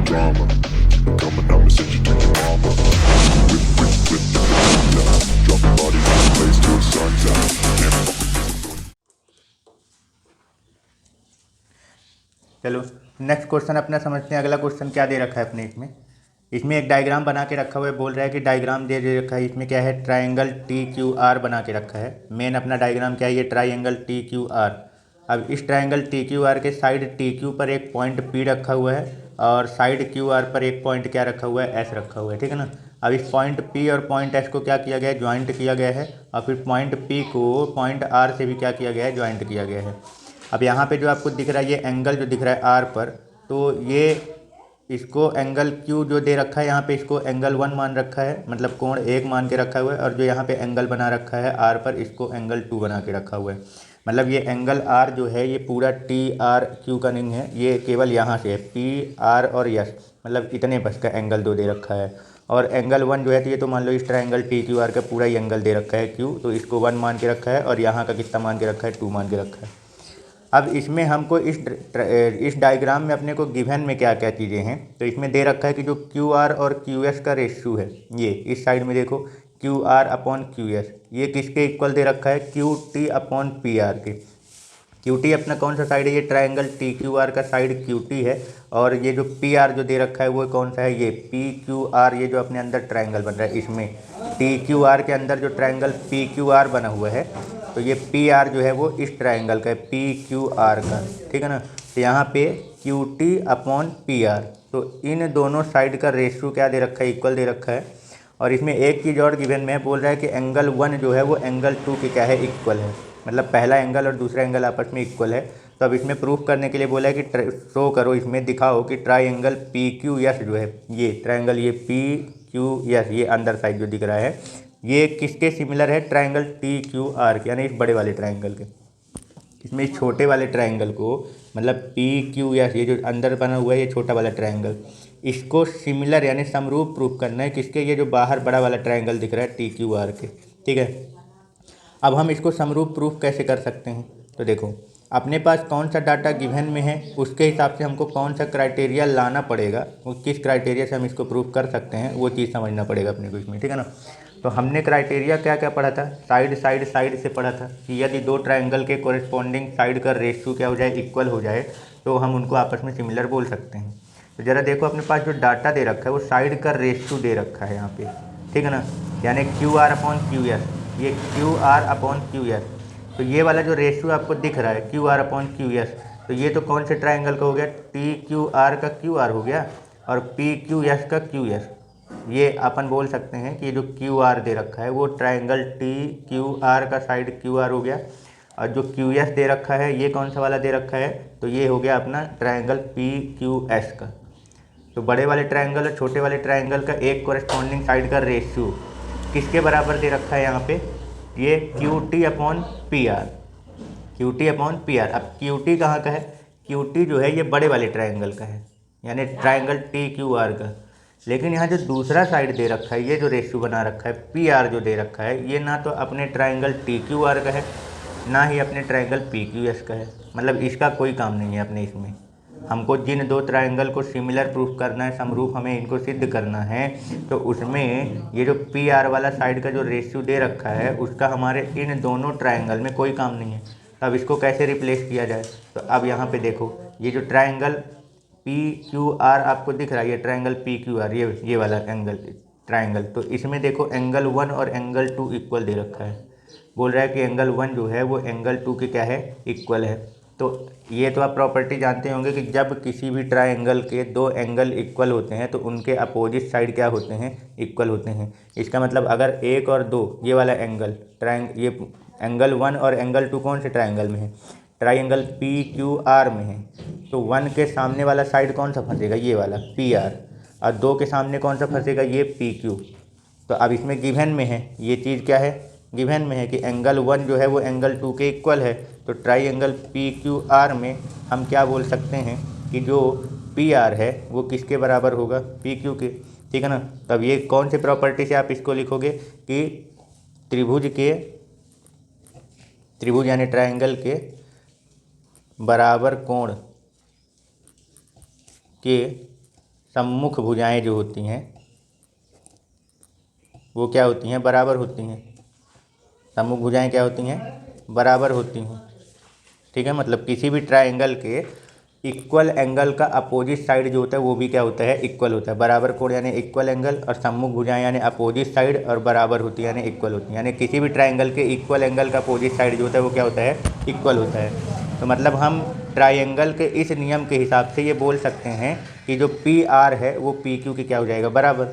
drama. Coming out and send you to your mama. Whip the banana. Drop your body in the place till the sun's out. Can't fuck with this. चलो next question अपना समझते हैं। अगला question क्या दे रखा है अपने इसमें एक डायग्राम बना के रखा हुआ है। बोल रहा है कि डायग्राम दे रखा है। इसमें क्या है, ट्रायंगल टी क्यू आर बना के रखा है। मेन अपना डायग्राम क्या है, ये ट्रायंगल टी क्यू आर। अब इस ट्रायंगल टी क्यू आर के साइड टी क्यू पर एक पॉइंट पी रखा हुआ है और साइड क्यू आर पर एक पॉइंट क्या रखा हुआ है, एस रखा हुआ है। ठीक है ना। अब इस पॉइंट पी और पॉइंट एस को क्या किया गया है, ज्वाइंट किया गया है। और फिर पॉइंट पी को पॉइंट आर से भी क्या किया गया है, ज्वाइंट किया गया है। अब यहाँ पे जो आपको दिख रहा है, ये एंगल जो दिख रहा है आर पर, तो ये इसको एंगल क्यू जो दे रखा है यहाँ पे, इसको एंगल 1 मान रखा है, मतलब कोण 1 मान के रखा हुआ है। और जो यहाँ पे एंगल बना रखा है आर पर, इसको एंगल 2 बना के रखा हुआ है। मतलब ये एंगल आर जो है, ये पूरा टी आर क्यू का नहीं है, ये केवल यहाँ से है, पी आर और यस, मतलब इतने बस का एंगल 2 दे रखा है। और एंगल 1 जो है, तो ये तो मान लो इस ट्रायंगल टी क्यू आर का पूरा ही एंगल दे रखा है क्यू, तो इसको 1 मान के रखा है। और यहाँ का कितना मान के रखा है, 2 मान के रखा है। अब इसमें हमको इस डायग्राम में अपने को गिवन में क्या क्या चीज़ें हैं, तो इसमें दे रखा है कि जो क्यू आर और क्यू एस का रेशियो है, ये इस साइड में देखो, Q R upon Q S, ये किसके इक्वल दे रखा है, Q T upon P are के। क्यू टी अपना कौन सा साइड है, ये ट्रायंगल टी क्यू आर का साइड क्यू टी है। और ये जो पी आर जो दे रखा है वो कौन सा है, ये पी क्यू आर, ये जो अपने अंदर ट्रायंगल बन रहा है, इसमें टी क्यू आर के अंदर जो ट्रायंगल पी क्यू आर बना हुआ है, तो ये पी आर जो है वो इस ट्रायंगल का है, पी क्यू आर का। ठीक है ना। तो यहाँ पे Q T upon P are, तो इन दोनों साइड का रेशियो क्या दे रखा है, इक्वल दे रखा है। और इसमें एक चीज़ और गिवन में बोल रहा है कि एंगल 1 जो है वो एंगल 2 के क्या है, इक्वल है। मतलब पहला एंगल और दूसरा एंगल आपस में इक्वल है। तो अब इसमें प्रूफ करने के लिए बोला है कि शो करो, इसमें दिखाओ कि ट्रायंगल पी क्यू एस जो है, ये ट्रायंगल, ये पी क्यू एस, ये अंदर साइड जो दिख रहा है, ये किसके सिमिलर है, ट्रायंगल टी क्यू आर के, यानी इस बड़े वाले ट्रायंगल के। इसमें इस छोटे वाले ट्रायंगल को, मतलब पी क्यू एस, ये जो अंदर बना हुआ है ये छोटा वाला ट्रायंगल, इसको सिमिलर यानी समरूप प्रूफ करना है किसके, ये जो बाहर बड़ा वाला ट्रायंगल दिख रहा है टी क्यू आर के। ठीक है। अब हम इसको समरूप प्रूफ कैसे कर सकते हैं, तो देखो अपने पास कौन सा डाटा गिवन में है, उसके हिसाब से हमको कौन सा क्राइटेरिया लाना पड़ेगा, वो किस क्राइटेरिया से हम इसको प्रूफ कर सकते हैं, वो चीज़ समझना पड़ेगा अपने को इसमें। ठीक है ना। तो हमने क्राइटेरिया क्या क्या पढ़ा था, साइड साइड साइड से पढ़ा था कि यदि दो ट्रायंगल के कोरिस्पॉन्डिंग साइड का रेशियो क्या हो जाए, इक्वल हो जाए, तो हम उनको आपस में सिमिलर बोल सकते हैं। तो ज़रा देखो अपने पास जो डाटा दे रखा है वो साइड का रेशियो दे रखा है यहाँ पे। ठीक है ना। यानी Q R upon Q S, ये Q R upon Q S, तो ये वाला जो रेशियो आपको दिख रहा है Q R upon Q S, तो ये तो कौन से ट्रायंगल का हो गया, टी क्यू आर का क्यू आर हो गया, और पी क्यू एस का क्यू एस। ये अपन बोल सकते हैं कि जो क्यू आर दे रखा है वो ट्रायंगल टी क्यू आर का साइड क्यू आर हो गया। और जो क्यू एस दे रखा है ये कौन सा वाला दे रखा है, तो ये हो गया अपना ट्रायंगल पी क्यू एस का। तो बड़े वाले ट्रायंगल और छोटे वाले ट्रायंगल का एक कोरेस्पॉन्डिंग साइड का रेशियो किसके बराबर दे रखा है यहाँ पे, ये Q T upon P are, Q T upon P are. अब क्यू टी कहाँ का है, क्यू टी जो है ये बड़े वाले ट्रायंगल का है, यानी ट्रायंगल टी क्यू आर का। लेकिन यहाँ जो दूसरा साइड दे रखा है, ये जो रेशियो बना रखा है पी आर जो दे रखा है, ये ना तो अपने ट्रायंगल टी क्यू आर का है, ना ही अपने ट्रायंगल पी क्यू एस का है। मतलब इसका कोई काम नहीं है अपने इसमें। हमको जिन दो ट्रायंगल को सिमिलर प्रूफ करना है, समरूप हमें इनको सिद्ध करना है, तो उसमें ये जो पी आर वाला साइड का जो रेशियो दे रखा है उसका हमारे इन दोनों ट्रायंगल में कोई काम नहीं है। तो अब इसको कैसे रिप्लेस किया जाए, तो अब यहाँ पे देखो ये जो ट्रायंगल पी क्यू आर आपको दिख रहा है, ये ट्रायंगल पी क्यू आर, ये वाला एंगल ट्रायंगल, तो इसमें देखो एंगल 1 और एंगल 2 इक्वल दे रखा है। बोल रहा है कि एंगल 1 जो है वो एंगल 2 के क्या है, इक्वल है। तो ये तो आप प्रॉपर्टी जानते होंगे कि जब किसी भी ट्रायंगल के दो एंगल इक्वल होते हैं तो उनके अपोजिट साइड क्या होते हैं, इक्वल होते हैं। इसका मतलब अगर 1 और 2 ये वाला एंगल ये एंगल 1 और एंगल 2 कौन से ट्रायंगल में है, ट्रायंगल पी क्यू आर में है, तो 1 के सामने वाला साइड कौन सा फंसेगा, ये वाला पी आर, और 2 के सामने कौन सा फंसेगा, ये पी क्यू। तो अब इसमें गिवन में है ये चीज़ क्या है, गिवन में है कि एंगल 1 जो है वो एंगल 2 के इक्वल है। तो ट्रायंगल पी क्यू आर में हम क्या बोल सकते हैं कि जो पी आर है वो किसके बराबर होगा, पी क्यू के। ठीक है ना। तब ये कौन से प्रॉपर्टी से आप इसको लिखोगे कि त्रिभुज यानी ट्रायंगल के बराबर कोण के सम्मुख भुजाएं जो होती हैं वो क्या होती हैं, बराबर होती हैं। सम्मुख भुजाएं क्या होती हैं, बराबर होती हैं। ठीक है, मतलब किसी भी ट्राइंगल के इक्वल एंगल का अपोजिट साइड जो होता है वो भी क्या होता है, इक्वल होता है। बराबर कोण यानी इक्वल एंगल, और सम्मुख भुजाएं यानी अपोजिट साइड, और बराबर होती है यानी इक्वल होती है। यानी किसी भी ट्राइंगल के इक्वल एंगल का अपोजिट साइड जो होता है वो क्या होता है, इक्वल होता है। तो मतलब हम ट्राइंगल के इस नियम के हिसाब से ये बोल सकते हैं कि जो पी आर है वो पी क्यू की क्या हो जाएगा, बराबर।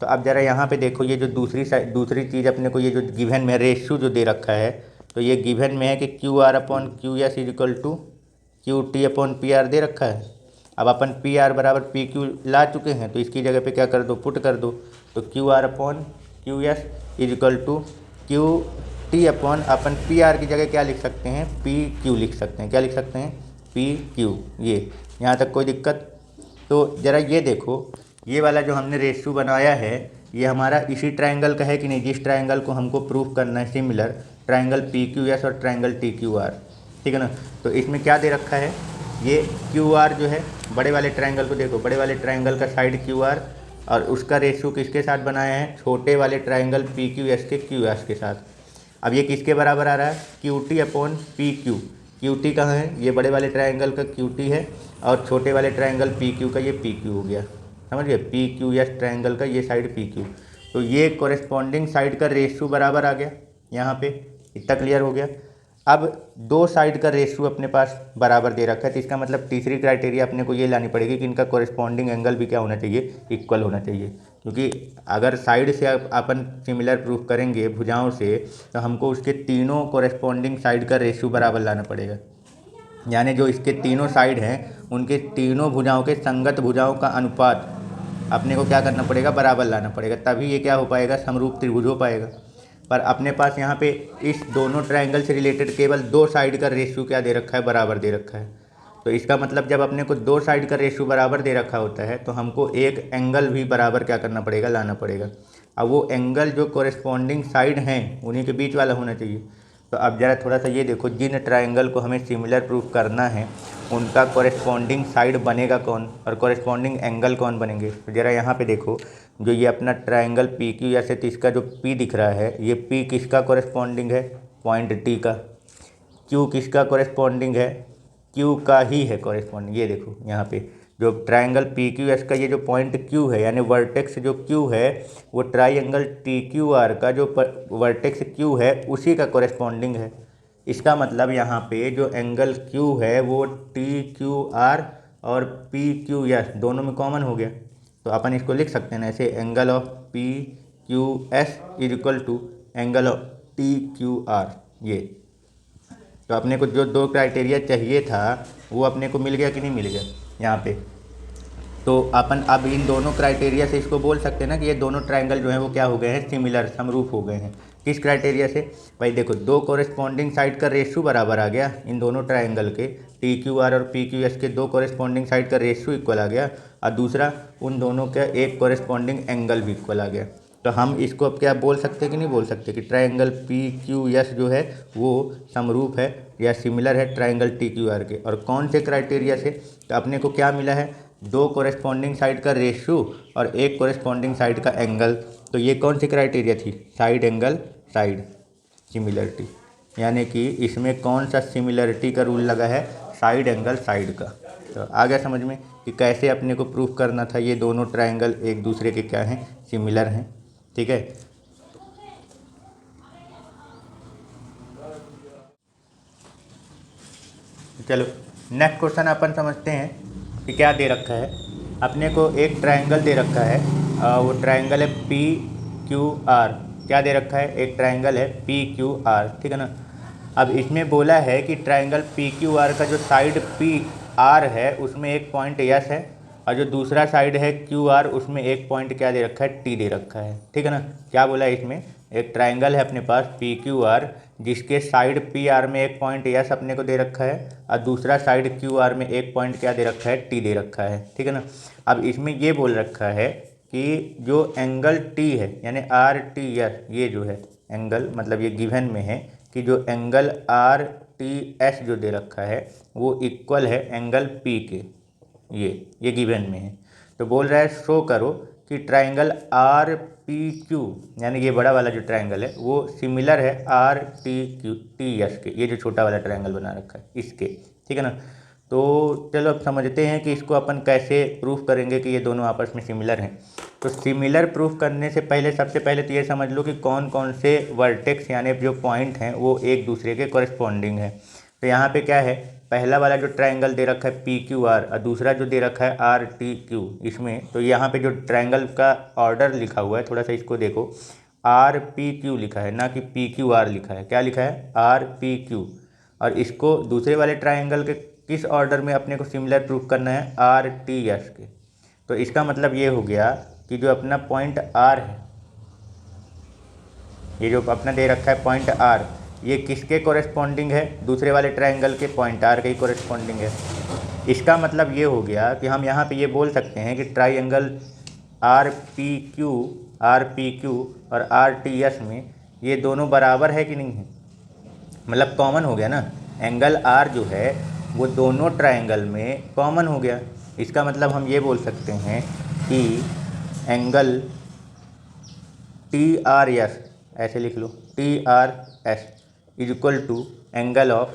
तो अब ज़रा यहाँ पे देखो, ये जो दूसरी चीज़ अपने को ये जो गिवन में रेशियो जो दे रखा है, तो ये गिवन में है कि Q R upon Q S is equal to Q T upon P R दे रखा है। अब अपन पी आर बराबर पी क्यू ला चुके हैं, तो इसकी जगह पे क्या कर दो, पुट कर दो। तो Q R upon Q S is equal to Q T upon अपन पी आर की जगह क्या लिख सकते हैं, पी क्यू लिख सकते हैं। क्या लिख सकते हैं, पी क्यू। ये यहाँ तक कोई दिक्कत? तो ज़रा ये देखो, ये वाला जो हमने रेशियो बनाया है ये हमारा इसी ट्राइंगल का है कि नहीं, जिस ट्राइंगल को हमको प्रूफ करना है similar, triangle P Q S और ट्राइंगल टी क्यू आर। ठीक है ना। तो इसमें क्या दे रखा है, ये क्यू आर जो है, बड़े वाले ट्राइंगल को देखो, बड़े वाले ट्राइंगल का साइड क्यू आर, और उसका रेशियो किसके साथ बनाया है, छोटे वाले ट्राइंगल पी क्यू एस के क्यू एस के साथ। अब ये किसके बराबर आ रहा है, Q T upon P Q. Q T कहाँ है, ये बड़े वाले ट्राइंगल का क्यू टी है, और छोटे वाले ट्राइंगल पी क्यू का ये पी क्यू हो गया। समझ गए, पी क्यू एस ट्राइंगल का ये साइड पी क्यू। तो ये कोरेस्पॉन्डिंग साइड का रेशियो बराबर आ गया यहाँ पे। इतना क्लियर हो गया। अब दो साइड का रेशियो अपने पास बराबर दे रखा है, तो इसका मतलब तीसरी क्राइटेरिया अपने को ये लानी पड़ेगी कि इनका कोरेस्पॉन्डिंग एंगल भी क्या होना चाहिए, इक्वल होना चाहिए। क्योंकि अगर साइड से अपन सिमिलर प्रूफ करेंगे भुजाओं से, तो हमको उसके तीनों कोरेस्पॉन्डिंग साइड का रेशियो बराबर लाना पड़ेगा। यानी जो इसके तीनों साइड हैं उनके तीनों भुजाओं के संगत भुजाओं का अनुपात अपने को क्या करना पड़ेगा, बराबर लाना पड़ेगा, तभी ये क्या हो पाएगा, समरूप त्रिभुज हो पाएगा। पर अपने पास यहाँ पे इस दोनों ट्रायंगल से रिलेटेड केवल दो साइड का रेशियो क्या दे रखा है, बराबर दे रखा है। तो इसका मतलब जब अपने को दो साइड का रेशियो बराबर दे रखा होता है तो हमको एक एंगल भी बराबर क्या करना पड़ेगा, लाना पड़ेगा। अब वो एंगल जो कोरेस्पॉन्डिंग साइड हैं उन्हीं के बीच वाला होना चाहिए। तो अब ज़रा थोड़ा सा ये देखो, जिन ट्रायंगल को हमें सिमिलर प्रूफ करना है उनका कोरेस्पॉन्डिंग साइड बनेगा कौन और कोरेस्पॉन्डिंग एंगल कौन बनेंगे। तो ज़रा यहाँ पे देखो, जो ये अपना ट्रायंगल पी क्यू या से इसका जो पी दिख रहा है, ये पी किसका कोरेस्पॉन्डिंग है, पॉइंट टी का। क्यू किसका कोरेस्पॉन्डिंग है, क्यू का ही है कोरेस्पॉन्डिंग। ये देखो यहाँ पे जो ट्रायंगल पी क्यू एस का ये जो पॉइंट क्यू है, यानी वर्टेक्स जो क्यू है वो ट्रायंगल टी क्यू आर का जो वर्टेक्स क्यू है उसी का कोरेस्पॉन्डिंग है। इसका मतलब यहाँ पे जो एंगल क्यू है वो टी क्यू आर और पी क्यू एस दोनों में कॉमन हो गया। तो अपन इसको लिख सकते हैं ना ऐसे, angle of P Q S is equal to angle of T Q R. ये तो अपने को जो दो क्राइटेरिया चाहिए था वो अपने को मिल गया कि नहीं मिल गया यहाँ पे। तो अपन अब इन दोनों क्राइटेरिया से इसको बोल सकते हैं ना कि ये दोनों ट्रायंगल जो हैं वो क्या हो गए हैं, सिमिलर, समरूप हो गए हैं। किस क्राइटेरिया से भाई, देखो दो कोरेस्पॉन्डिंग साइड का रेशियो बराबर आ गया इन दोनों ट्रायंगल के, टी क्यू आर और पी क्यू एस के दो कोरेस्पॉन्डिंग साइड का रेशियो इक्वल आ गया, और दूसरा उन दोनों का एक कोरेस्पॉन्डिंग एंगल भी इक्वल आ गया। तो हम इसको अब क्या बोल सकते हैं कि नहीं बोल सकते कि ट्रायंगल पी क्यू एस जो है वो समरूप है या सिमिलर है ट्रायंगल टी क्यू आर के। और कौन से क्राइटेरिया से, तो अपने को क्या मिला है, दो कोरेस्पॉन्डिंग साइड का रेशियो और एक कोरेस्पॉन्डिंग साइड का एंगल। तो ये कौन सी क्राइटेरिया थी, साइड एंगल साइड सिमिलरिटी। यानी कि इसमें कौन सा सिमिलरिटी का रूल लगा है, साइड एंगल साइड का। तो आ गया समझ में कि कैसे अपने को प्रूफ करना था ये दोनों ट्रायंगल एक दूसरे के क्या हैं, सिमिलर हैं। ठीक है। चलो नेक्स्ट क्वेश्चन अपन समझते हैं कि क्या दे रखा है। अपने को एक ट्रायंगल दे रखा है, वो ट्रायंगल है पी क्यू आर। क्या दे रखा है, एक ट्रायंगल है पी क्यू आर, ठीक है ना। अब इसमें बोला है कि ट्रायंगल पी क्यू आर का जो साइड पी आर है उसमें एक पॉइंट यस है, और जो दूसरा साइड है क्यू आर उसमें एक पॉइंट क्या दे रखा है, टी दे रखा है, ठीक है ना। क्या बोला है इसमें, एक ट्रायंगल है अपने पास पी क्यू आर जिसके साइड पी आर में एक पॉइंट यस अपने को दे रखा है, और दूसरा साइड क्यू आर में एक पॉइंट क्या दे रखा है, टी दे रखा है, ठीक है ना। अब इसमें ये बोल रखा है कि जो एंगल टी है यानी आर टी एस, ये जो है एंगल, मतलब ये गिवन में है कि जो एंगल आर टी एस जो दे रखा है वो इक्वल है एंगल पी के, ये गिवन में है। तो बोल रहा है शो करो कि ट्राइंगल आर पी क्यू, यानी ये बड़ा वाला जो ट्राइंगल है वो सिमिलर है R T Q T S के, ये जो छोटा वाला ट्राइंगल बना रखा है इसके, ठीक है ना। तो चलो अब समझते हैं कि इसको अपन कैसे प्रूफ करेंगे कि ये दोनों आपस में सिमिलर हैं। तो सिमिलर प्रूफ करने से पहले सबसे पहले तो ये समझ लो कि कौन कौन से वर्टेक्स यानी जो पॉइंट हैं वो एक दूसरे के कॉरेस्पॉन्डिंग है। तो यहाँ पे क्या है, पहला वाला जो ट्राइंगल दे रखा है पी क्यू आर और दूसरा जो दे रखा है आर टी क्यू, इसमें तो यहाँ पे जो ट्राइंगल का ऑर्डर लिखा हुआ है थोड़ा सा इसको देखो, आर पी क्यू लिखा है ना कि पी क्यू आर लिखा है, क्या लिखा है आर पी क्यू। और इसको दूसरे वाले ट्राइंगल के किस ऑर्डर में अपने को सिमिलर प्रूफ करना है, आर टी एस के। तो इसका मतलब ये हो गया कि जो अपना पॉइंट आर है, ये जो अपना दे रखा है पॉइंट आर, ये किसके कॉरेस्पॉन्डिंग है, दूसरे वाले ट्राइंगल के पॉइंट आर के ही कॉरेस्पॉन्डिंग है। इसका मतलब ये हो गया कि हम यहाँ पे ये बोल सकते हैं कि ट्राइंगल आर पी क्यू और आर टी एस में ये दोनों बराबर है कि नहीं है, मतलब कॉमन हो गया ना। एंगल आर जो है वो दोनों ट्राइंगल में कॉमन हो गया। इसका मतलब हम ये बोल सकते हैं कि एंगल टी आर एस, ऐसे लिख लो, T R S is equal to angle of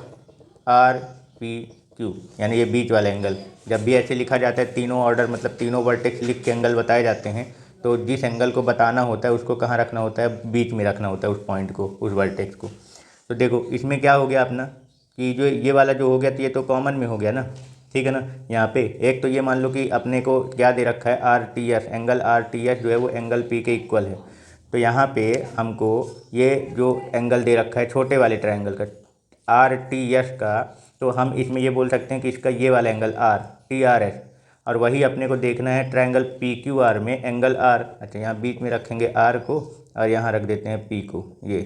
R P Q, यानी ये बीच वाला एंगल। जब भी ऐसे लिखा जाता है तीनों ऑर्डर मतलब तीनों वर्टेक्स लिख के एंगल बताए जाते हैं, तो जिस एंगल को बताना होता है उसको कहाँ रखना होता है, बीच में रखना होता है उस पॉइंट को, उस वर्टेक्स को। तो देखो इसमें क्या हो गया अपना कि जो ये वाला जो हो गया तो ये तो कॉमन में हो गया ना, ठीक है ना। यहाँ पे एक तो ये मान लो कि अपने को क्या दे रखा है are T S, angle are T S जो है वो एंगल पी के इक्वल है। तो यहाँ पे हमको ये जो एंगल दे रखा है छोटे वाले ट्रायंगल का आर टी एस का, तो हम इसमें ये बोल सकते हैं कि इसका ये वाला angle R T R S, और वही अपने को देखना है ट्रायंगल पी क्यू आर में एंगल आर। अच्छा यहाँ बीच में रखेंगे आर को और यहाँ रख देते हैं पी को, ये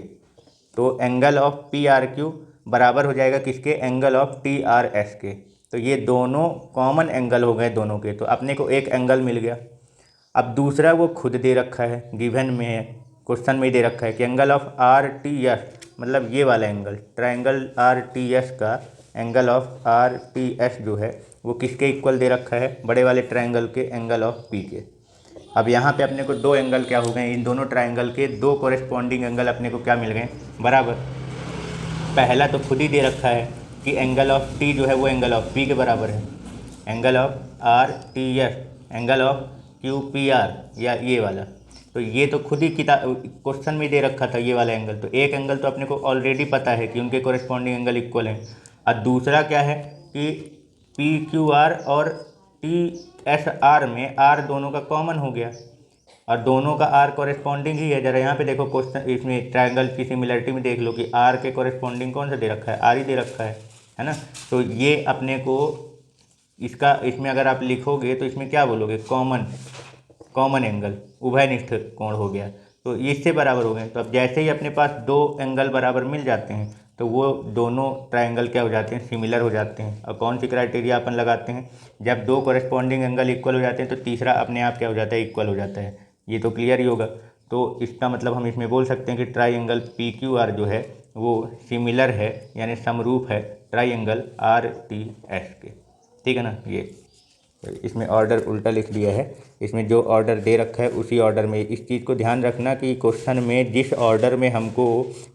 तो angle of P R Q बराबर हो जाएगा किसके, angle of T R S के। तो ये दोनों कॉमन एंगल हो गए दोनों के, तो अपने को एक एंगल मिल गया। अब दूसरा वो खुद दे रखा है, गिवन में है, क्वेश्चन में दे रखा है कि angle of R T S, मतलब ये वाला angle triangle R T S का angle of R T S जो है वो किसके इक्वल दे रखा है, बड़े वाले ट्रायंगल के एंगल ऑफ पी के। अब यहाँ पे अपने को दो एंगल क्या हो गए, इन दोनों ट्रायंगल के दो कॉरेस्पॉन्डिंग एंगल अपने को क्या मिल गए, बराबर। पहला तो खुद ही दे रखा है कि एंगल ऑफ टी जो है वो एंगल ऑफ पी के बराबर है, angle of R T S angle of Q P R, या ये वाला। तो ये तो खुद ही क्वेश्चन में दे रखा था ये वाला एंगल, तो एक एंगल तो अपने को ऑलरेडी पता है कि उनके कॉरेस्पॉन्डिंग एंगल इक्वल हैं। और दूसरा क्या है कि पी क्यू आर और टी एस आर में आर दोनों का कॉमन हो गया और दोनों का आर कॉरेस्पॉन्डिंग ही है। जरा यहाँ पे देखो क्वेश्चन, इसमें ट्रायंगल की सिमिलरिटी में देख लो कि आर के कॉरेस्पॉन्डिंग कौन सा दे रखा है, आर ही दे रखा है ना। तो ये अपने को इसका, इसमें अगर आप लिखोगे तो इसमें क्या बोलोगे, कॉमन एंगल, उभयनिष्ठ कोण हो गया, तो इससे बराबर हो गए। तो अब जैसे ही अपने पास दो एंगल बराबर मिल जाते हैं तो वो दोनों ट्रायंगल क्या हो जाते हैं, सिमिलर हो जाते हैं। और कौन सी क्राइटेरिया अपन लगाते हैं, जब दो कॉरेस्पॉन्डिंग एंगल इक्वल हो जाते हैं तो तीसरा अपने आप क्या हो जाता है, इक्वल हो जाता है। ये तो क्लियर ही होगा। तो इसका मतलब हम इसमें बोल सकते हैं कि ट्राइंगल पी क्यू आर जो है वो सिमिलर है, यानी समरूप है ट्राइंगल आर टी एस के, ठीक है ना। ये इसमें ऑर्डर उल्टा लिख दिया है, इसमें जो ऑर्डर दे रखा है उसी ऑर्डर में। इस चीज़ को ध्यान रखना कि क्वेश्चन में जिस ऑर्डर में हमको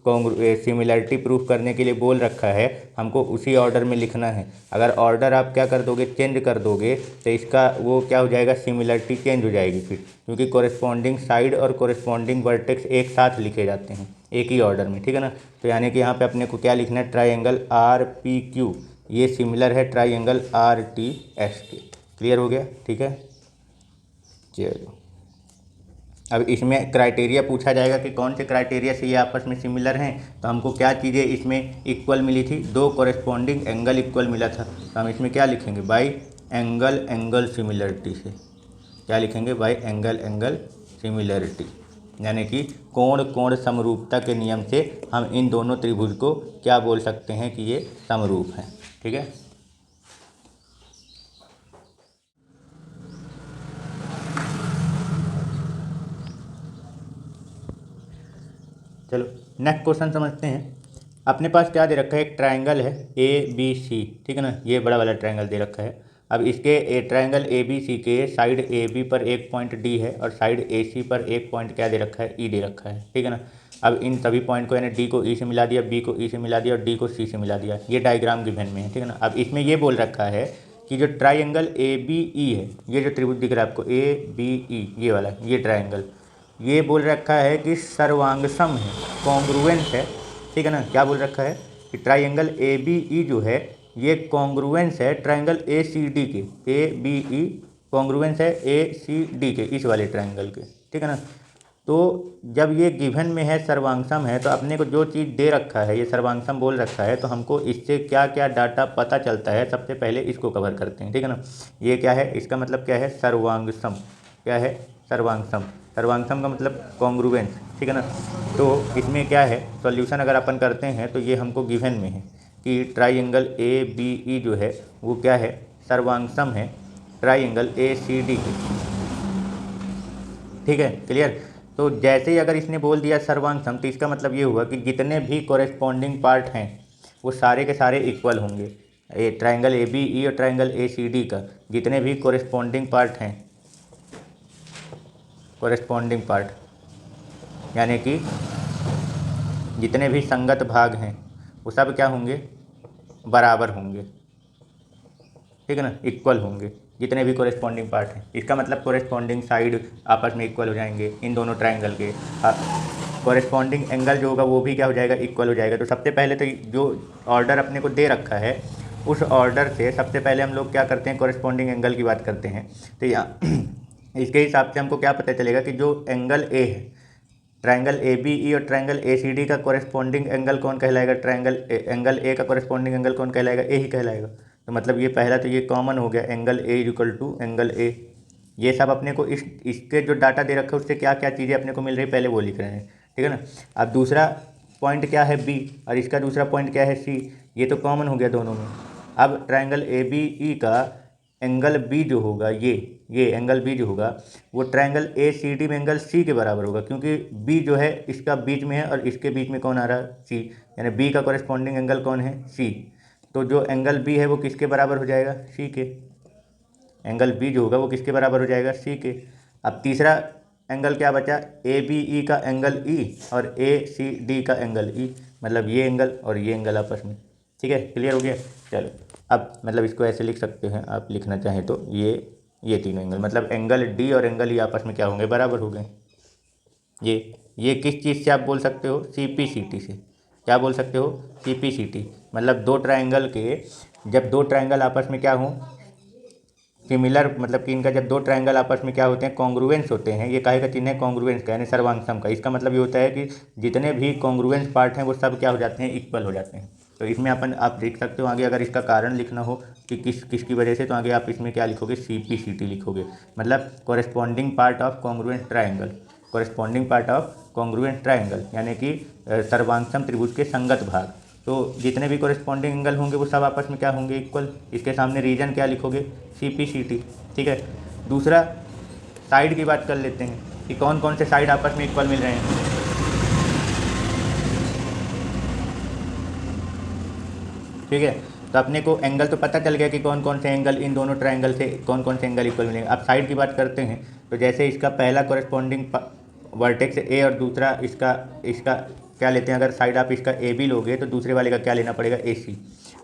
सिमिलरिटी प्रूफ करने के लिए बोल रखा है हमको उसी ऑर्डर में लिखना है। अगर ऑर्डर आप क्या कर दोगे, चेंज कर दोगे, तो इसका वो क्या हो जाएगा, सिमिलरिटी चेंज हो जाएगी फिर, क्योंकि कॉरेस्पॉन्डिंग साइड और कॉरेस्पॉन्डिंग वर्टेक्स एक साथ लिखे जाते हैं एक ही ऑर्डर में, ठीक है ना। तो यानी कि यहाँ पे अपने को क्या लिखना है, ट्राइंगल आर पी क्यू ये सिमिलर है ट्राइंगल आर टी एस के। क्लियर हो गया, ठीक है। चलो अब इसमें क्राइटेरिया पूछा जाएगा कि कौन से क्राइटेरिया से ये आपस में सिमिलर हैं। तो हमको क्या चीज़ें इसमें इक्वल मिली थी, दो कॉरेस्पॉन्डिंग एंगल इक्वल मिला था। तो हम इसमें क्या लिखेंगे, बाई एंगल सिमिलरिटी से क्या लिखेंगे, बाई एंगल सिमिलरिटी, यानी कि कोण समरूपता के नियम से हम इन दोनों त्रिभुज को क्या बोल सकते हैं कि ये समरूप हैं, ठीक है। चलो नेक्स्ट क्वेश्चन समझते हैं। अपने पास क्या दे रखा है, एक ट्रायंगल है ए बी सी, ठीक है ना, ये बड़ा वाला ट्रायंगल दे रखा है। अब इसके ट्रायंगल ए बी सी के साइड ए बी पर एक पॉइंट डी है और साइड ए सी पर एक पॉइंट क्या दे रखा है, ई दे रखा है, ठीक है ना। अब इन सभी पॉइंट को यानी डी को ई से मिला दिया, बी को ई से मिला दिया और डी को सी से मिला दिया। ये डायग्राम गिवन में है, ठीक है ना। अब इसमें ये बोल रखा है कि जो ट्राइंगल ए बी ई है, ये जो त्रिभुज दिख रहा है आपको ए बी ई, ये वाला ये ट्राइंगल, ये बोल रखा है कि सर्वांगसम है, कॉन्ग्रुएंस है, ठीक है ना। क्या बोल रखा है कि ट्राइंगल ए बी ई जो है ये कॉन्ग्रुएंस है ट्राइंगल ए सी डी के, ए बी ई कॉन्ग्रुएंस है ए सी डी के, इस वाले ट्राइंगल के, ठीक है ना। तो जब ये गिवन में है सर्वांगसम है तो अपने को जो चीज़ दे रखा है, ये सर्वांगसम बोल रखा है, तो हमको इससे क्या क्या डाटा पता चलता है, सबसे पहले इसको कवर करते हैं, ठीक है ना। ये क्या है, इसका मतलब क्या है, सर्वांगसम। क्या है, सर्वांगसम। सर्वांगसम का मतलब कॉन्ग्रुएंस, ठीक है ना। तो इसमें क्या है, सॉल्यूशन अगर अपन करते हैं तो ये हमको गिवन में है कि ट्राइंगल ए बी ई जो है वो क्या है, सर्वांगसम है ट्राइंगल ए सी डी की, ठीक है, क्लियर। तो जैसे ही अगर इसने बोल दिया सर्वांगसम तो इसका मतलब ये हुआ कि जितने भी कॉरेस्पॉन्डिंग पार्ट हैं वो सारे के सारे इक्वल होंगे। ए ट्राइंगल ए बी ई और ट्राइंगल ए सी डी का जितने भी कॉरेस्पॉन्डिंग पार्ट हैं, कॉरेस्पॉन्डिंग पार्ट यानी कि जितने भी संगत भाग हैं वो सब क्या होंगे, बराबर होंगे, ठीक है ना, इक्वल होंगे जितने भी कॉरेस्पॉन्डिंग पार्ट हैं। इसका मतलब कॉरेस्पॉन्डिंग साइड आपस में इक्वल हो जाएंगे इन दोनों ट्राइंगल के। कॉरेस्पॉन्डिंग एंगल जो होगा वो भी क्या हो जाएगा, इक्वल हो जाएगा। तो सबसे पहले तो जो ऑर्डर अपने को दे रखा है उस ऑर्डर से सबसे पहले हम लोग क्या करते हैं, कॉरेस्पॉन्डिंग एंगल की बात करते हैं। तो यहाँ इसके हिसाब से हमको क्या पता चलेगा कि जो एंगल ए है, ट्राइंगल ए बी ई और ट्राइंगल ए सी डी का कॉरेस्पॉन्डिंग एंगल कौन कहलाएगा, एंगल ए का कॉरेस्पॉन्डिंग एंगल कौन कहलाएगा, ए ही कहलाएगा। तो मतलब ये पहला तो ये कॉमन हो गया, angle A equal to angle A. ये सब अपने को इसके जो डाटा दे रखा है उससे क्या क्या चीज़ें अपने को मिल रही है पहले वो लिख रहे हैं, ठीक है ना। अब दूसरा पॉइंट क्या है बी और इसका दूसरा पॉइंट क्या है सी, ये तो कॉमन हो गया दोनों में। अब ट्राइंगल ए बी ई का एंगल बी जो होगा, ये एंगल बी जो होगा वो ट्राइंगल ए सी डी में एंगल सी के बराबर होगा, क्योंकि बी जो है इसका बीच में है और इसके बीच में कौन आ रहा है, सी, यानी बी का कॉरेस्पॉन्डिंग एंगल कौन है, सी। तो जो एंगल बी है वो किसके बराबर हो जाएगा, सी के। एंगल बी जो होगा वो किसके बराबर हो जाएगा, सी के। अब तीसरा एंगल क्या बचा, ए बी ई का एंगल ई और ए सी डी का एंगल ई, मतलब ये एंगल और ये एंगल आपस में, ठीक है, क्लियर हो गया। चलो अब मतलब इसको ऐसे लिख सकते हैं आप लिखना चाहें तो, ये तीनों एंगल मतलब एंगल डी और एंगल ई आपस में क्या होंगे, बराबर हो गए। ये किस चीज़ से आप बोल सकते हो, सी पी सी टी से। क्या बोल सकते हो, सी पी सी टी, मतलब दो ट्राइंगल के, जब दो ट्राइंगल आपस में क्या हों, सिमिलर, मतलब कि इनका जब दो ट्राइंगल आपस में क्या होते हैं, कॉन्ग्रुएंस होते हैं। ये काहे का चिन्ह है, कॉन्ग्रुएंस का, यानी सर्वांगसम का। इसका मतलब ये होता है कि जितने भी कॉन्ग्रुएंस पार्ट हैं वो सब क्या हो जाते हैं, इक्वल हो जाते हैं। तो इसमें अपन आप देख सकते हो आगे अगर इसका कारण लिखना हो कि किसकी वजह से, तो आगे आप इसमें क्या लिखोगे, सी पी सी टी लिखोगे, मतलब corresponding part of congruence triangle, corresponding part of congruence triangle यानी कि सर्वांगसम त्रिभुज के संगत भाग। तो जितने भी कॉरेस्पॉन्डिंग एंगल होंगे वो सब आपस में क्या होंगे, इक्वल। इसके सामने रीजन क्या लिखोगे, सी पी सी टी, ठीक है। दूसरा साइड की बात कर लेते हैं कि कौन कौन से साइड आपस में इक्वल मिल रहे हैं। ठीक है, तो अपने को एंगल तो पता चल गया कि कौन कौन से एंगल इन दोनों ट्राइंगल से कौन कौन से एंगल इक्वल मिलेंगे। अब साइड की बात करते हैं तो जैसे इसका पहला कॉरेस्पॉन्डिंग वर्टेक्स ए और दूसरा इसका क्या लेते हैं, अगर साइड आप इसका ए बी लोगे तो दूसरे वाले का क्या लेना पड़ेगा, ए सी।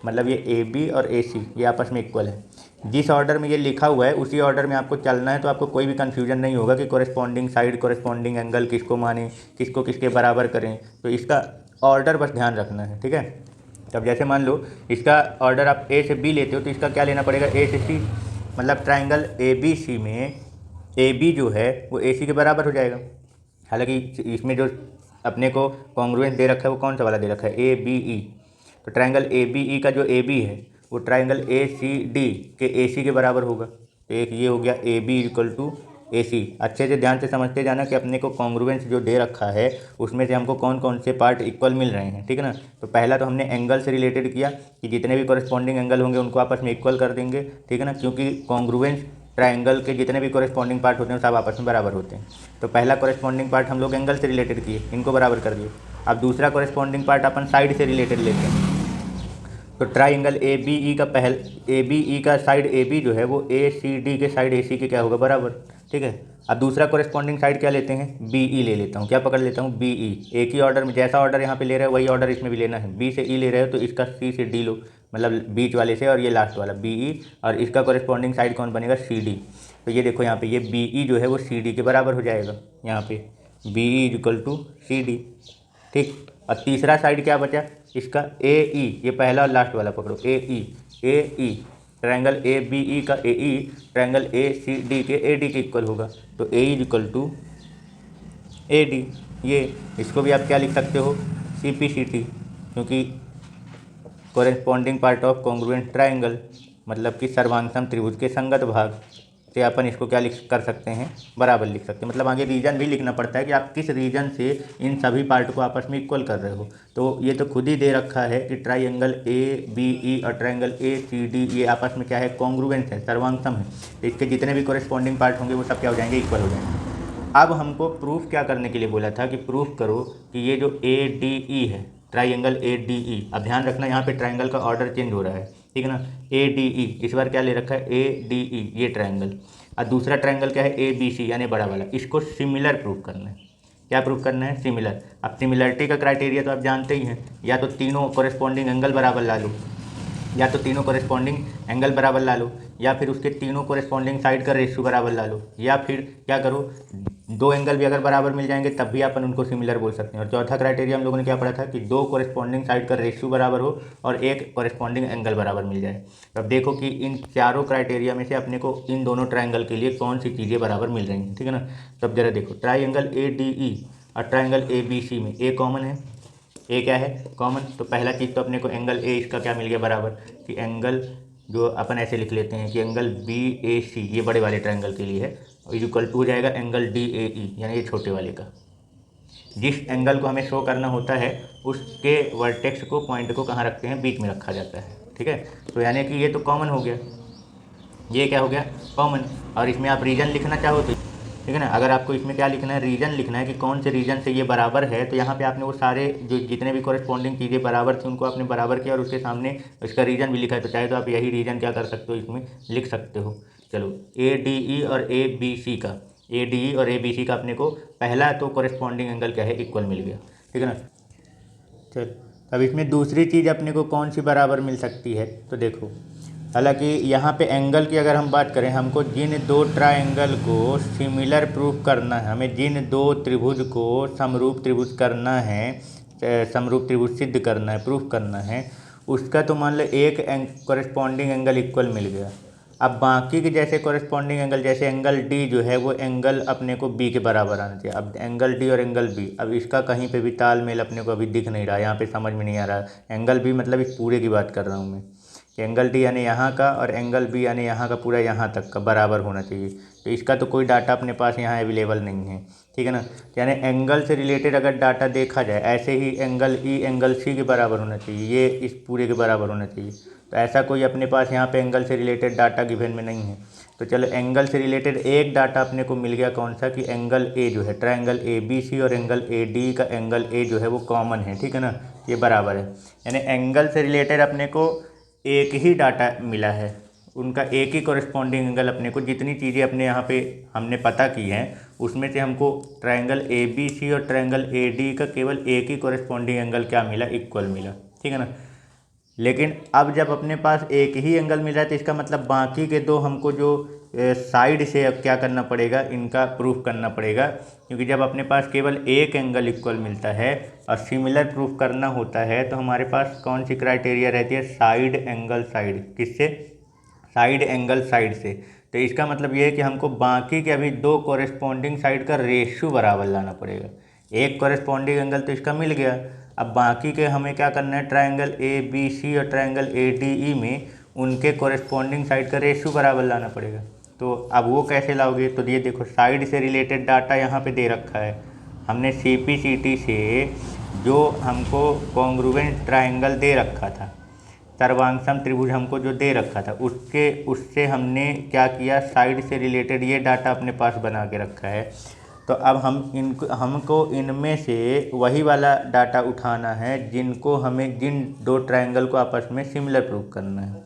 मतलब ये ए बी और ए सी ये आपस में इक्वल है। जिस ऑर्डर में ये लिखा हुआ है उसी ऑर्डर में आपको चलना है, तो आपको कोई भी कन्फ्यूजन नहीं होगा कि कॉरेस्पॉन्डिंग साइड कॉरेस्पॉन्डिंग एंगल किसको माने, किसको किसके बराबर करें। तो इसका ऑर्डर बस ध्यान रखना है, ठीक है। तब जैसे मान लो इसका ऑर्डर आप ए से बी लेते हो तो इसका क्या लेना पड़ेगा, ए से सी। मतलब ट्राइंगल ए बी सी में ए बी जो है वो ए सी के बराबर हो जाएगा। हालांकि इसमें जो अपने को कॉन्ग्रुएंस दे रखा है वो कौन सा वाला दे रखा है, ए बी ई। तो ट्राइंगल ए बी ई का जो ए बी है वो ट्राइंगल ए सी डी के ए सी के बराबर होगा। तो एक ये हो गया ए बी इक्वल टू ए सी। अच्छे से ध्यान से समझते जाना कि अपने को कॉन्ग्रुएंस जो दे रखा है उसमें से हमको कौन कौन से पार्ट इक्वल मिल रहे हैं, ठीक है ना। तो पहला तो हमने एंगल से रिलेटेड किया कि जितने भी कॉरेस्पॉन्डिंग एंगल होंगे उनको आपस में इक्वल कर देंगे, ठीक है ना, क्योंकि कॉन्ग्रुएंस ट्राइंगल के जितने भी कॉरेस्पॉन्डिंग पार्ट होते हैं सब आपस में बराबर होते हैं। तो पहला कॉरेस्पॉन्डिंग पार्ट हम लोग एंगल से रिलेटेड किए, इनको बराबर कर दिए। अब दूसरा कॉरेस्पॉन्डिंग पार्ट अपन साइड से रिलेटेड लेते हैं। तो ट्राइंगल ए बी ई का ए बी ई का साइड ए बी जो है वो ए सी डी के साइड ए सी के क्या होगा, बराबर। ठीक है, अब दूसरा कोरेस्पॉन्डिंग साइड क्या लेते हैं, बी ई ले लेता हूँ। क्या पकड़ लेता हूँ, बी ई। एक ही ऑर्डर में, जैसा ऑर्डर यहाँ पे ले रहे हो वही ऑर्डर इसमें भी लेना है। बी से ई ले रहे हो तो इसका सी से डी लो, मतलब बीच वाले से, और ये लास्ट वाला बी ई, और इसका कोरेस्पॉन्डिंग साइड कौन बनेगा, सी डी। तो ये देखो यहाँ पे ये बी ई जो है वो सी डी के बराबर हो जाएगा। यहाँ पे B E equal to C D. ठीक, और तीसरा साइड क्या बचा इसका, ए ई। ये पहला और लास्ट वाला पकड़ो, ए ई ट्रायंगल ए बी ई का ए ई ट्रायंगल ए सी डी के ए डी के इक्वल होगा। तो A is equal to A D. ये इसको भी आप क्या लिख सकते हो, सी पी सी टी, क्योंकि corresponding part of congruent triangle, मतलब कि सर्वांगसम त्रिभुज के संगत भाग से अपन इसको क्या लिख कर सकते हैं, बराबर लिख सकते हैं। मतलब आगे रीजन भी लिखना पड़ता है कि आप किस रीजन से इन सभी पार्ट को आपस में इक्वल कर रहे हो। तो ये तो खुद ही दे रखा है कि ट्राइंगल ए बी ई और ट्राइंगल ए सी डी ये आपस में क्या है, कॉन्ग्रुएंट है, सर्वांगसम है। तो इसके जितने भी कोरेस्पॉन्डिंग पार्ट होंगे वो सब क्या हो जाएंगे, इक्वल हो जाएंगे। अब हमको प्रूफ क्या करने के लिए बोला था कि प्रूफ करो कि ये जो ए डी ई है, ट्राइंगल ए डी ई, अब ध्यान रखना यहाँ पे ट्राइंगल का ऑर्डर चेंज हो रहा है, ठीक है ना। ए डी ई इस बार क्या ले रखा है, ए डी ई, ये ट्राइंगल। और दूसरा ट्राइंगल क्या है, ए बी सी, यानी बड़ा वाला। इसको सिमिलर प्रूफ करना है। क्या प्रूफ करना है, सिमिलर। अब सिमिलरिटी का क्राइटेरिया तो आप जानते ही हैं, या तो तीनों कोरेस्पॉन्डिंग एंगल बराबर ला लो, या तो तीनों कोरेस्पॉन्डिंग एंगल बराबर ला लो, या फिर उसके तीनों कोरेस्पॉन्डिंग साइड का रेशियो बराबर ला लो, या फिर क्या करो, दो एंगल भी अगर बराबर मिल जाएंगे तब भी अपन उनको सिमिलर बोल सकते हैं। और चौथा क्राइटेरिया हम लोगों ने क्या पढ़ा था कि दो कोरेस्पॉन्डिंग साइड का रेशियो बराबर हो और एक कोरेस्पॉन्डिंग एंगल बराबर मिल जाए। अब देखो कि इन चारों क्राइटेरिया में से अपने को इन दोनों ट्राइंगल के लिए कौन सी चीज़ें बराबर मिल रही हैं, ठीक है ना। तब जरा देखो, ट्राइंगल ए डी ई और ट्राइंगल ए बी सी में ए कॉमन है। ए क्या है, कॉमन। तो पहला चीज़ तो अपने को एंगल ए इसका क्या मिल गया, बराबर। कि एंगल जो अपन ऐसे लिख लेते हैं कि एंगल बी ए सी, ये बड़े वाले ट्रायंगल के लिए है, इक्वल टू हो जाएगा एंगल डी ए ई, यानी ये छोटे वाले का। जिस एंगल को हमें शो करना होता है उसके वर्टेक्स को, पॉइंट को कहाँ रखते हैं, बीच में रखा जाता है, ठीक है। तो यानी कि ये तो कॉमन हो गया, ये क्या हो गया, कॉमन। और इसमें आप रीजन लिखना चाहो तो, ठीक है ना। अगर आपको इसमें क्या लिखना है, रीजन लिखना है कि कौन से रीजन से ये बराबर है, तो यहाँ पे आपने वो सारे जो जितने भी कोरेस्पॉन्डिंग चीज़ें बराबर थी उनको आपने बराबर किया और उसके सामने इसका रीजन भी लिखा है। तो चाहे तो आप यही रीजन क्या कर सकते हो, इसमें लिख सकते हो। चलो, ए डी ई और ए बी सी का, ए डी ई और ए बी सी का अपने को पहला तो कोरेस्पॉन्डिंग एंगल क्या है, इक्वल मिल गया, ठीक है ना। चल, अब इसमें दूसरी चीज़ अपने को कौन सी बराबर मिल सकती है, तो देखो, हालांकि यहाँ पे एंगल की अगर हम बात करें, हमको जिन दो ट्रायंगल को सिमिलर प्रूफ करना है, हमें जिन दो त्रिभुज को समरूप त्रिभुज करना है, समरूप त्रिभुज सिद्ध करना है, प्रूफ करना है, उसका तो मान लो एक कोरेस्पॉन्डिंग एंगल इक्वल मिल गया। अब बाकी के जैसे कोरेस्पॉन्डिंग एंगल, जैसे एंगल डी जो है वो एंगल अपने को बी के बराबर आना चाहिए। अब एंगल डी और एंगल बी, अब इसका कहीं पे भी तालमेल अपने को अभी दिख नहीं रहा, यहाँ पे समझ में नहीं आ रहा। एंगल बी मतलब इस पूरे की बात कर रहा हूँ मैं, एंगल डी यानी यहाँ का और एंगल बी यानी यहाँ का पूरा यहाँ तक का बराबर होना चाहिए। तो इसका तो कोई डाटा अपने पास यहाँ अवेलेबल नहीं है, ठीक है ना। यानी एंगल से रिलेटेड अगर डाटा देखा जाए, ऐसे ही एंगल ई एंगल सी के बराबर होना चाहिए, ये इस पूरे के बराबर होना चाहिए। तो ऐसा कोई अपने पास यहाँ पे एंगल से रिलेटेड डाटा गिवन में नहीं है। तो चलो, एंगल से रिलेटेड एक डाटा अपने को मिल गया, कौन सा, कि एंगल ए जो है, ट्रायंगल ए बी सी और एंगल ए डी का एंगल ए जो है वो कॉमन है, ठीक है ना, ये बराबर है। यानी एंगल से रिलेटेड अपने को एक ही डाटा मिला है, उनका एक ही कोरेस्पॉन्डिंग एंगल अपने को, जितनी चीज़ें अपने यहाँ पे हमने पता की हैं उसमें से हमको ट्रायंगल ए बी सी और ट्रायंगल ए डी का केवल एक ही कोरेस्पॉन्डिंग एंगल क्या मिला, इक्वल मिला, ठीक है ना। लेकिन अब जब अपने पास एक ही एंगल मिल रहा है तो इसका मतलब बाकी के दो हमको जो साइड से अब क्या करना पड़ेगा, इनका प्रूफ करना पड़ेगा। क्योंकि जब अपने पास केवल एक एंगल इक्वल मिलता है और सिमिलर प्रूफ करना होता है तो हमारे पास कौन सी क्राइटेरिया रहती है, साइड एंगल साइड। किससे, साइड एंगल साइड से। तो इसका मतलब ये है कि हमको बाकी के अभी दो कोरेस्पॉन्डिंग साइड का रेशियो बराबर लाना पड़ेगा। एक कोरेस्पॉन्डिंग एंगल तो इसका मिल गया, अब बाकी के हमें क्या करना है, ट्रायंगल ए बी सी और ट्रायंगल ए डी ई में उनके कोरेस्पॉन्डिंग साइड का रेशियो बराबर लाना पड़ेगा। तो अब वो कैसे लाओगे, तो ये देखो, साइड से रिलेटेड डाटा यहाँ पे दे रखा है। हमने CPCT से जो हमको कॉन्ग्रुएंट ट्रायंगल दे रखा था, सर्वांगसम त्रिभुज हमको जो दे रखा था, उससे हमने क्या किया, साइड से रिलेटेड ये डाटा अपने पास बना के रखा है। तो अब हमको इनमें से वही वाला डाटा उठाना है जिन दो ट्रायंगल को आपस में सिमिलर प्रूव करना है।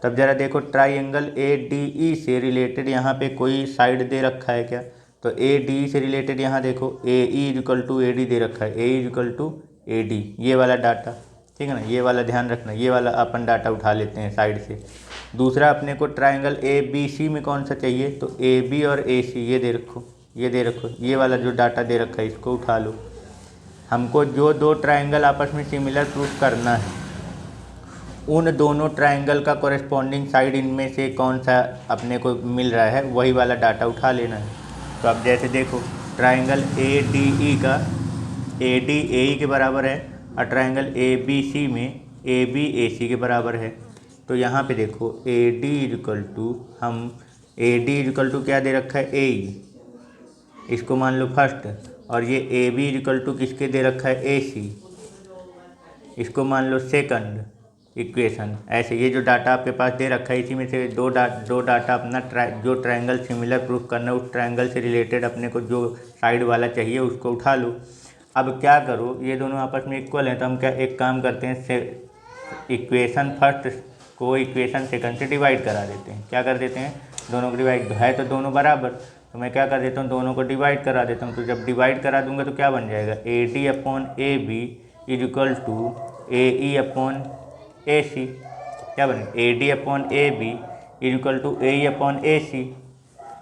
तब ज़रा देखो, ट्रायंगल ADE से रिलेटेड यहाँ पे कोई साइड दे रखा है क्या? तो ADE से रिलेटेड यहाँ देखो AE इक्वल टू AD दे रखा है, AE इक्वल टू AD, ये वाला डाटा, ठीक है ना, ये वाला ध्यान रखना, ये वाला अपन डाटा उठा लेते हैं साइड से। दूसरा अपने को ट्रायंगल ABC में कौन सा चाहिए? तो AB और AC ये दे रखो, ये वाला जो डाटा दे रखा है इसको उठा लो। हमको जो दो ट्रायंगल आपस में सिमिलर प्रूफ करना है, उन दोनों ट्रायंगल का कॉरेस्पॉन्डिंग साइड इनमें से कौन सा अपने को मिल रहा है, वही वाला डाटा उठा लेना है। तो अब जैसे देखो, ट्रायंगल ADE का AD AE के बराबर है और ट्रायंगल ABC में AB AC के बराबर है। तो यहाँ पे देखो AD इक्वल टू क्या दे रखा है? AE, इसको मान लो फर्स्ट, और ये AB इक्वल टू किसके दे रखा है? AC, इसको मान लो सेकंड इक्वेशन। ऐसे ये जो डाटा आपके पास दे रखा है, इसी में से दो डाटा अपना जो ट्रायंगल सिमिलर प्रूफ करना है, उस ट्रायंगल से रिलेटेड अपने को जो साइड वाला चाहिए उसको उठा लो। अब क्या करो, ये दोनों आपस में इक्वल हैं, तो हम एक काम करते हैं, इक्वेशन फर्स्ट को इक्वेशन सेकंड से डिवाइड करा देते हैं। क्या कर देते हैं? दोनों को डिवाइड है तो दोनों बराबर, तो मैं क्या कर देता हूँ, दोनों को डिवाइड करा देता हूँ। तो जब डिवाइड करा दूंगा तो क्या बन जाएगा? AD upon AB is equal to AE upon AC। क्या बनेगा? AD upon AB is equal to AE upon AC।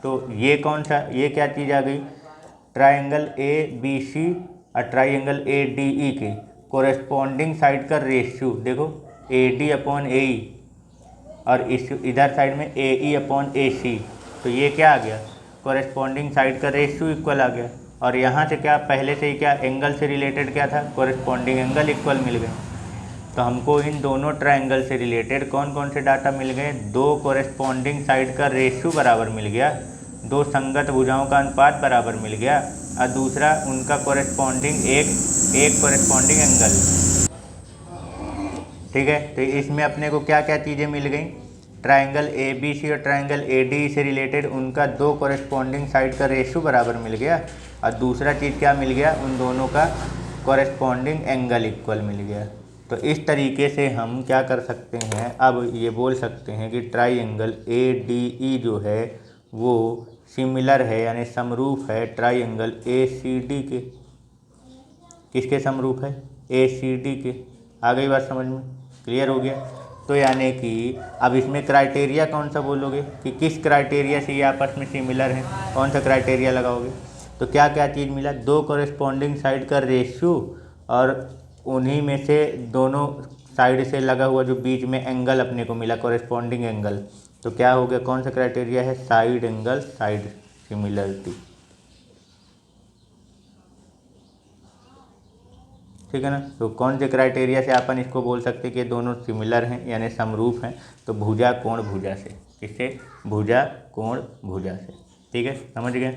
तो ये कौन सा, ये क्या चीज़ आ गई? ट्रायंगल ABC और ट्रायंगल ADE के कोरेस्पॉन्डिंग साइड का रेशियो देखो, AD अपॉन AE और इस इधर साइड में AE अपॉन AC। तो ये क्या आ गया? कोरेस्पॉन्डिंग साइड का रेशियो इक्वल आ गया। और यहाँ से क्या, पहले से ही क्या एंगल से रिलेटेड क्या था? कोरेस्पॉन्डिंग एंगल इक्वल मिल गए। तो हमको इन दोनों ट्रायंगल से रिलेटेड कौन कौन से डाटा मिल गए? दो कोरेस्पॉन्डिंग साइड का रेशियो बराबर मिल गया, दो संगत भुजाओं का अनुपात बराबर मिल गया, और दूसरा उनका कोरेस्पॉन्डिंग एक कोरेस्पॉन्डिंग एंगल। ठीक है, तो इसमें अपने को क्या क्या चीज़ें मिल गई? ट्रायंगल ABC और ट्रायंगल ADE से रिलेटेड उनका दो कोरेस्पॉन्डिंग साइड का रेशियो बराबर मिल गया, और दूसरा चीज़ क्या मिल गया? उन दोनों का कोरेस्पॉन्डिंग एंगल इक्वल मिल गया। तो इस तरीके से हम क्या कर सकते हैं, अब ये बोल सकते हैं कि ट्रायंगल ADE जो है वो सिमिलर है, यानी समरूप है ट्रायंगल ACD के। किसके समरूप है? ACD के। आ गई बात समझ में? क्लियर हो गया? तो यानी कि अब इसमें क्राइटेरिया कौन सा बोलोगे कि किस क्राइटेरिया से ये आपस में सिमिलर हैं, कौन सा क्राइटेरिया लगाओगे? तो क्या क्या चीज़ मिला? दो कोरेस्पॉन्डिंग साइड का रेशियो, और उन्हीं में से दोनों साइड से लगा हुआ जो बीच में एंगल अपने को मिला, कोरेस्पॉन्डिंग एंगल। तो क्या हो गया? कौन सा क्राइटेरिया है? Side angle side similarity. ठीक है ना? तो कौन से क्राइटेरिया से अपन इसको बोल सकते हैं कि दोनों सिमिलर हैं, यानी समरूप हैं? तो भुजा कोण भुजा से। किससे? भुजा कोण भुजा से। ठीक है, समझ गए?